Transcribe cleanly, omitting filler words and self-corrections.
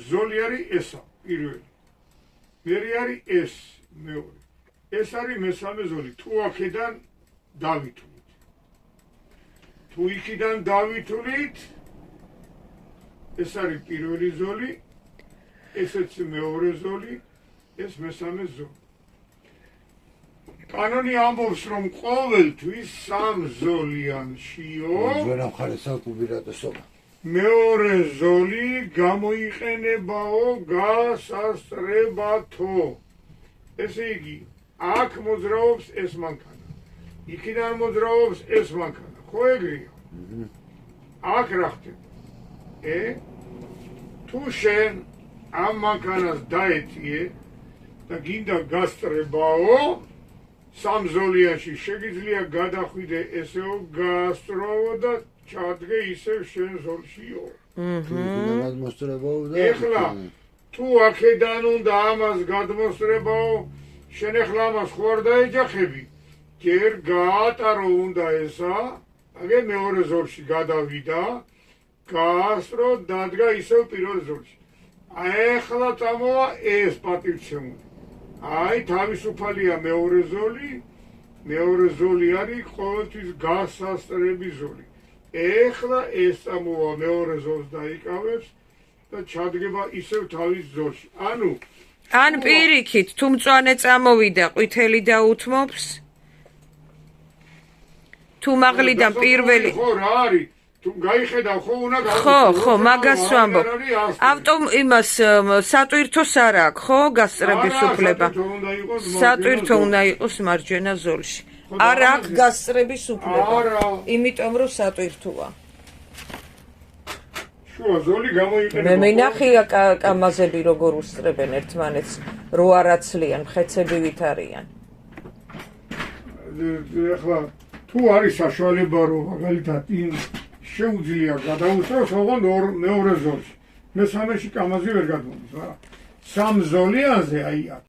ზოლი არის ესა, პირველი. მერე არის ეს, მეორე. ეს არის მესამე ზოლი. თუ აქედან დავითვლით. თუ იქიდან დავითვლით, ეს არის პირველი ზოლი, ესეც მეორე ზოლი, ეს მესამე ზოლი. კანონი ამბობს, რომ ყოველთვის სამზოლიანშიო ძვენა მხარესა უპირატესობა. მეორე ზოლი გამოიყენებაო გასასწრებათო. ესე იგი, აქ მოძრაობს ეს მანქანა. იქიდან მოძრაობს ეს მანქანა. ხო ეგრეა? აქ რა ხდება? თუ შენ ამ მანქანას დაეთიე და გინდა გასწრებაო, სამზოლიანში შეგიძლია გადახვიდე ესეო გაასწროვო და ჩადგე ისევ შენ ზოლშიო. ეხლა თუ აქედან უნდა ამას გადმოსწრებაო, შენ ეხლა ამას ხო არ დაეჯახები? ჯერ გაატარო უნდა ესა, აგე მეორე ზოლში გადავიდა, გაასწრო, დადგა ისევ პირველ ზოლში. ეხლა წამოვა ეს პატივცემული. აი, თავისუფალია მეორე ზოლი არის ყოველთვის გასასწრები ზოლი. ეხლა ეს წამოვა მეორე ზოლს დაიკავებს და ჩადგება ისევ თავის ზოლში. ან პირიქით, თუ მწვანე წამოვიდა, ყვითელი დაუთმობს? თუ მაღლიდან პირველი ხო რა არის? თუ გაიხედავ ხო უნდა ხო, მაგას ვამბობ. იმას სატვირთოს არ აქვს, ხო, გასწრების უფლება. სატვირთო უნდა იყოს მარჯვენა ზოლში. არ აქვს გასწრების უფლება. იმიტომ რომ სატვირთოა. შუა ზოლი გამოიყენება. მე მინახია კამაზები როგორ უსწრებენ ერთმანეთს, რო არ აცლიან, მხეცებივით არიან. ეხლა თუ არის საშუალება რომ მაგალითად შეუძლია გადაუსწროს ოღონდ მეორე ზოლში. მესამეში კამაზი ვერ გადმოდის რა. სამ ზოლიანზე აი აქ